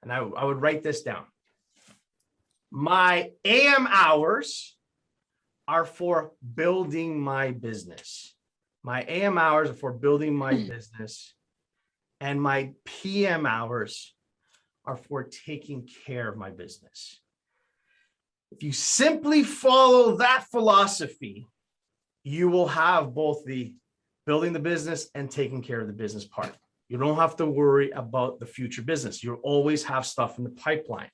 and I would write this down. My AM hours are for building my business. My AM hours are for building my business, and my PM hours are for taking care of my business. If you simply follow that philosophy, you will have both the building the business and taking care of the business part. You don't have to worry about the future business. You'll always have stuff in the pipeline.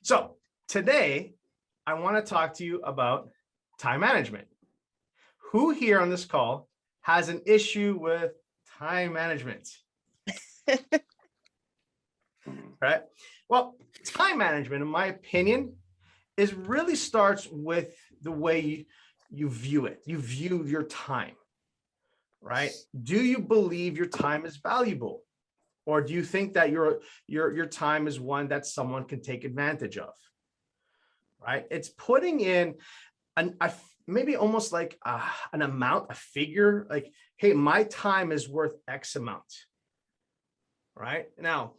So today, I want to talk to you about time management. Who here on this call has an issue with time management? Right? Well, time management, in my opinion, is really starts with the way you view it. You view your time, right? Do you believe your time is valuable? Or do you think that your time is one that someone can take advantage of, right? It's putting in maybe almost like an amount, a figure, like, hey, my time is worth X amount, right? Now,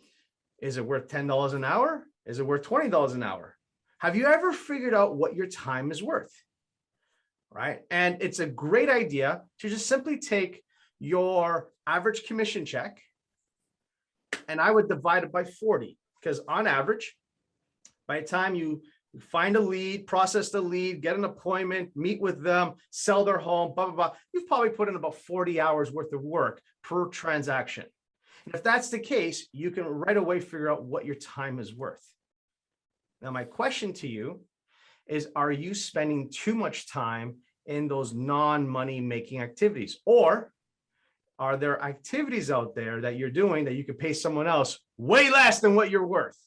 is it worth $10 an hour? Is it worth $20 an hour? Have you ever figured out what your time is worth, right? And it's a great idea to just simply take your average commission check, and I would divide it by 40, because on average, by the time you find a lead, process the lead, get an appointment, meet with them, sell their home, blah, blah, blah, you've probably put in about 40 hours worth of work per transaction. And if that's the case, you can right away figure out what your time is worth. Now, my question to you is, are you spending too much time in those non-money making activities? Or are there activities out there that you're doing that you could pay someone else way less than what you're worth?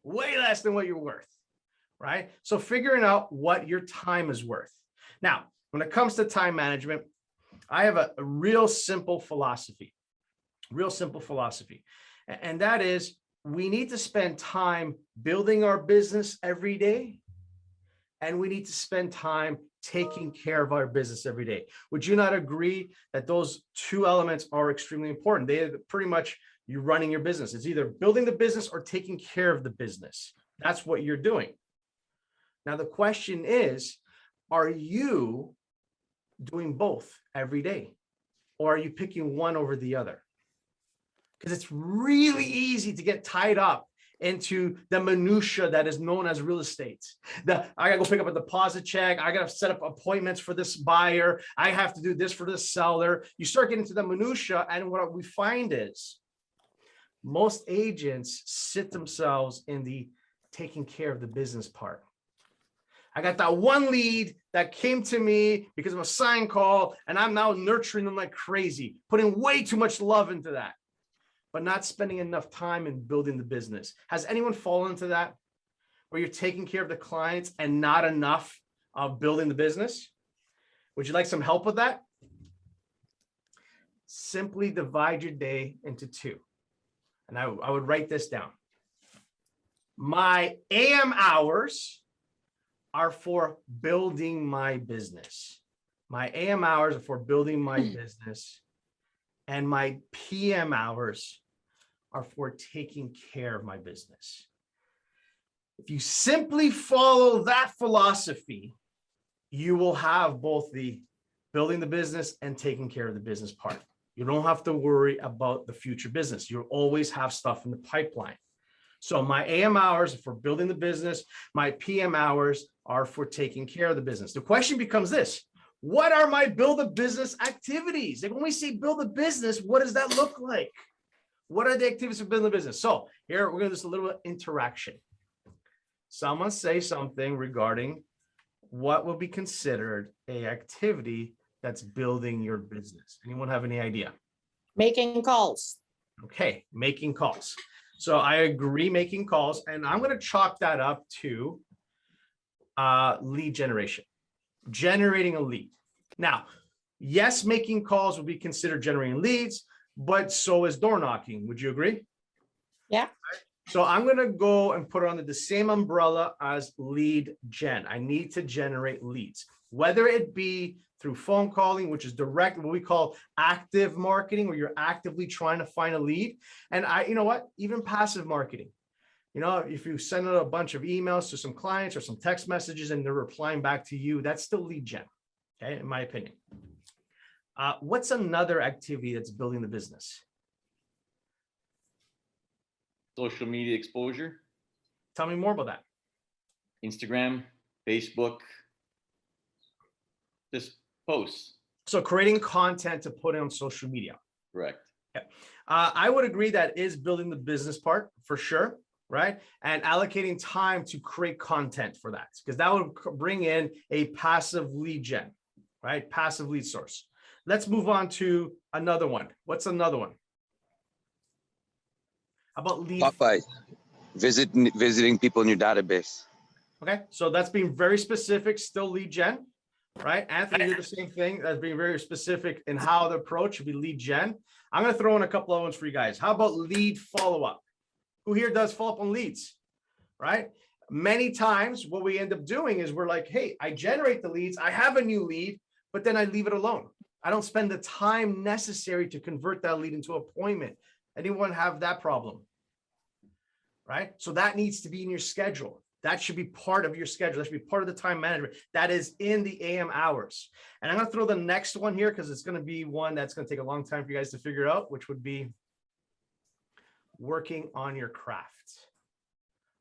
Way less than what you're worth, right? So figuring out what your time is worth. Now, when it comes to time management, I have a real simple philosophy, and that is, we need to spend time building our business every day, and we need to spend time taking care of our business every day. Would you not agree that those two elements are extremely important? They are pretty much you running your business. It's either building the business or taking care of the business. That's what you're doing. Now, the question is, are you doing both every day, or are you picking one over the other? Because it's really easy to get tied up into the minutia that is known as real estate. I gotta go pick up a deposit check. I gotta set up appointments for this buyer. I have to do this for this seller. You start getting into the minutia, and what we find is most agents sit themselves in the taking care of the business part. I got that one lead that came to me because of a sign call, and I'm now nurturing them like crazy, putting way too much love into that, but not spending enough time in building the business. Has anyone fallen into that, where you're taking care of the clients and not enough of building the business? Would you like some help with that? Simply divide your day into two. And I would write this down. My AM hours are for building my business. My AM hours are for building my business, and my PM hours are for taking care of my business. If you simply follow that philosophy, you will have both the building the business and taking care of the business part. You don't have to worry about the future business. You'll always have stuff in the pipeline. So my AM hours are for building the business. My PM hours are for taking care of the business. The question becomes this: what are my build a business activities? Like, when we say build a business, what does that look like? What are the activities of building a business? So here we're going to do a little bit of interaction. Someone say something regarding what will be considered an activity that's building your business. Anyone have any idea? Making calls. Okay, making calls. So I agree, making calls, and I'm going to chalk that up to lead generation, generating a lead. Now, yes, making calls would be considered generating leads, but so is door knocking. Would you agree? Yeah. So I'm going to go and put it under the same umbrella as lead gen. I need to generate leads, whether it be through phone calling, which is direct, what we call active marketing, where you're actively trying to find a lead. And you know what, even passive marketing. You know, if you send out a bunch of emails to some clients or some text messages and they're replying back to you, that's still lead gen. Okay, in my opinion. What's another activity that's building the business? Social media exposure. Tell me more about that. Instagram, Facebook, just posts. So creating content to put on social media. Correct. Yeah. I would agree that is building the business part for sure, right? And allocating time to create content for that, because that would bring in a passive lead gen, right? Passive lead source. Let's move on to another one. What's another one? How about lead? Popeye, visiting people in your database. Okay, so that's being very specific, still lead gen, right? Anthony did the same thing. That's being very specific in how the approach should be lead gen. I'm going to throw in a couple of ones for you guys. How about lead follow-up? Who here does follow-up on leads, right? Many times what we end up doing is we're like, hey, I generate the leads. I have a new lead, but then I leave it alone. I don't spend the time necessary to convert that lead into an appointment. Anyone have that problem? Right? So that needs to be in your schedule. That should be part of your schedule. That should be part of the time management. That is in the AM hours. And I'm going to throw the next one here because it's going to be one that's going to take a long time for you guys to figure out, which would be working on your craft,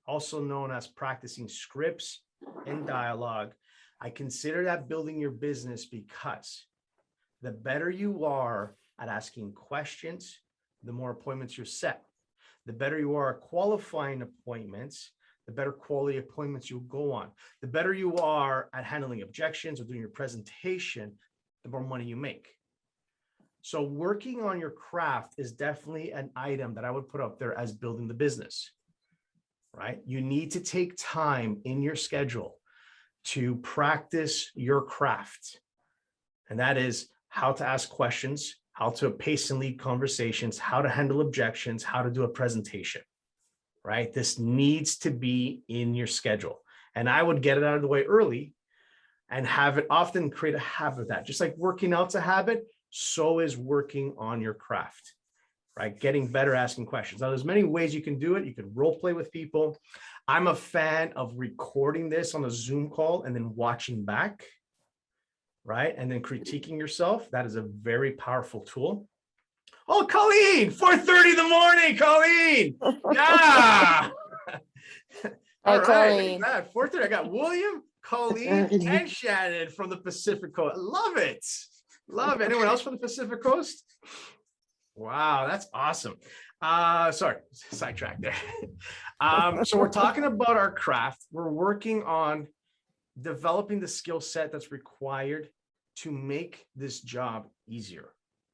also known as practicing scripts and dialogue. I consider that building your business because the better you are at asking questions, the more appointments you're set. The better you are at qualifying appointments, the better quality appointments you'll go on. The better you are at handling objections or doing your presentation, the more money you make. So working on your craft is definitely an item that I would put up there as building the business, right? You need to take time in your schedule to practice your craft. And that is how to ask questions, how to pace and lead conversations, how to handle objections, how to do a presentation, right? This needs to be in your schedule. And I would get it out of the way early and have it often create a habit of that. Just like working out's a habit, so is working on your craft, right? Getting better, asking questions. Now, there's many ways you can do it. You can role play with people. I'm a fan of recording this on a Zoom call and then watching back, right? And then critiquing yourself. That is a very powerful tool. Oh, Colleen, 4:30 in the morning, Colleen. Yeah. All right, Colleen. 4:30. I got William, Colleen, and Shannon from the Pacific Coast. I love it. Love it. Anyone else from the Pacific Coast? Wow, that's awesome. Sorry, sidetrack there. So we're talking about our craft. We're working on developing the skill set that's required to make this job easier.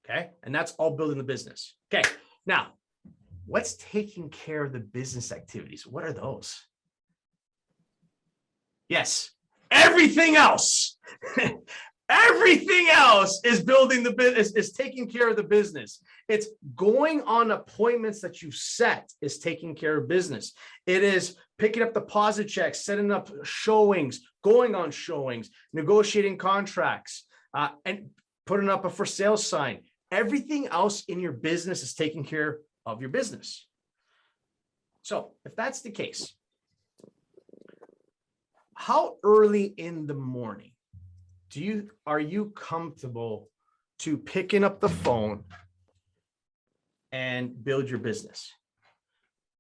Okay. And that's all building the business. Okay. Now, what's taking care of the business activities? What are those? Yes, everything else. Everything else is building the business, is taking care of the business. It's going on appointments that you set is taking care of business. It is picking up deposit checks, setting up showings, going on showings, negotiating contracts, and putting up a for sale sign. Everything else in your business is taking care of your business. So if that's the case, how early in the morning are you comfortable to picking up the phone and build your business?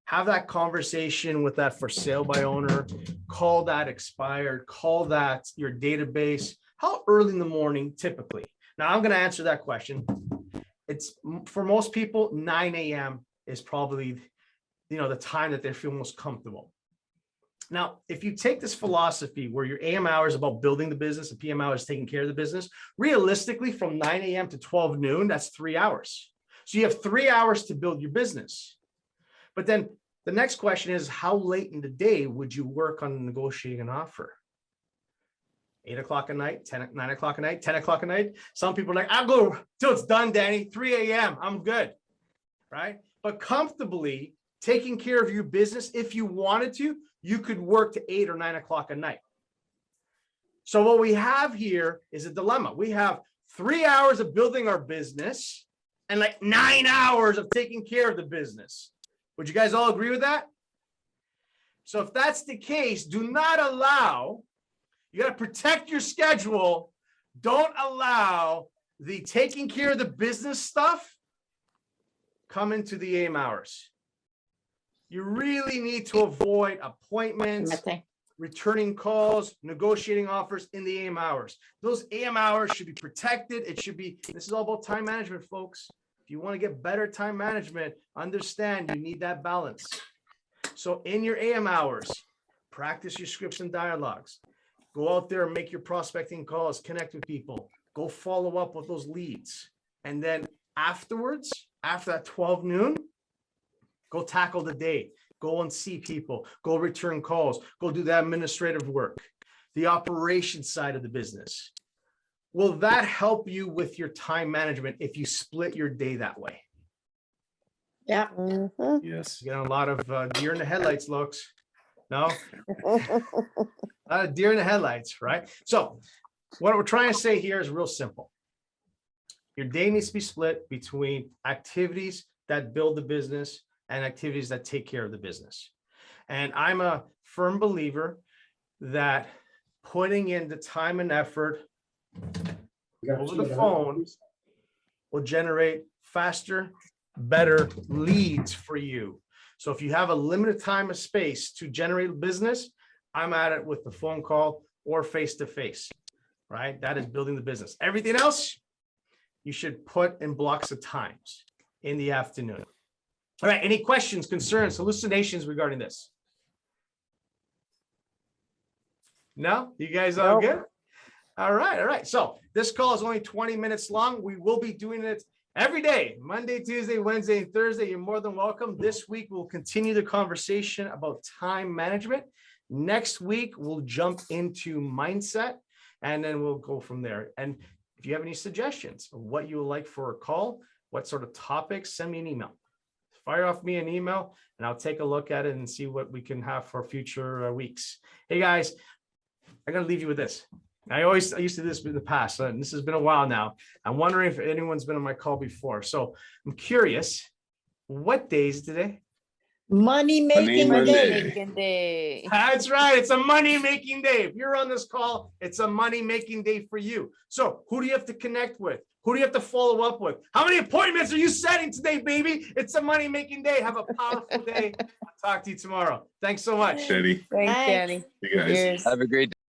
Have that conversation with that for sale by owner, call that expired, call that your database. How early in the morning typically? Now I'm going to answer that question. It's for most people, 9 a.m. is probably, the time that they feel most comfortable. Now, if you take this philosophy where your AM hour is about building the business and PM hour is taking care of the business, realistically from 9 a.m. to 12 noon, that's 3 hours. So you have 3 hours to build your business. But then the next question is, how late in the day would you work on negotiating an offer? 8 o'clock at night, 9 o'clock at night, 10 o'clock at night. Some people are like, I'll go till it's done, Danny, 3 a.m. I'm good, right? But comfortably taking care of your business, if you wanted to, you could work to 8 or 9 o'clock at night. So what we have here is a dilemma. We have 3 hours of building our business and like 9 hours of taking care of the business. Would you guys all agree with that? So if that's the case, do not allow, you got to protect your schedule. Don't allow the taking care of the business stuff come into the AM hours. You really need to avoid appointments, Mate. returning calls, negotiating offers in the AM hours. Those AM hours should be protected. It should be, this is all about time management, folks. If you want to get better time management, understand you need that balance. So in your AM hours, practice your scripts and dialogues. Go out there and make your prospecting calls, connect with people, go follow up with those leads. And then afterwards, after that 12 noon, go tackle the day, go and see people, go return calls, go do the administrative work, the operations side of the business. Will that help you with your time management if you split your day that way? Yeah. Yes. You get a lot of deer in the headlights looks. No? A lot of deer in the headlights, right? So what we're trying to say here is real simple. Your day needs to be split between activities that build the business and activities that take care of the business. And I'm a firm believer that putting in the time and effort over the phone will generate faster, better leads for you. So if you have a limited time of space to generate business, I'm at it with the phone call or face-to-face, right? That is building the business. Everything else, you should put in blocks of times in the afternoon. All right, any questions, concerns, hallucinations regarding this? No, you guys all Nope. good? All right. So this call is only 20 minutes long. We will be doing it every day, Monday, Tuesday, Wednesday, and Thursday. You're more than welcome. This week, we'll continue the conversation about time management. Next week, we'll jump into mindset, and then we'll go from there. And if you have any suggestions of what you would like for a call, what sort of topics, send me an email. Fire off me an email, and I'll take a look at it and see what we can have for future weeks. Hey, guys, I'm going to leave you with this. I used to do this in the past, and this has been a while now. I'm wondering if anyone's been on my call before. So I'm curious, what day is today? Money making Monday. day. That's right. It's a money-making day. If you're on this call, it's a money-making day for you. So who do you have to connect with? Who do you have to follow up with? How many appointments are you setting today, baby? It's a money-making day. Have a powerful day. I'll talk to you tomorrow. Thanks so much. Steady. Thanks, Thanks. Danny. You guys. Cheers. Have a great day.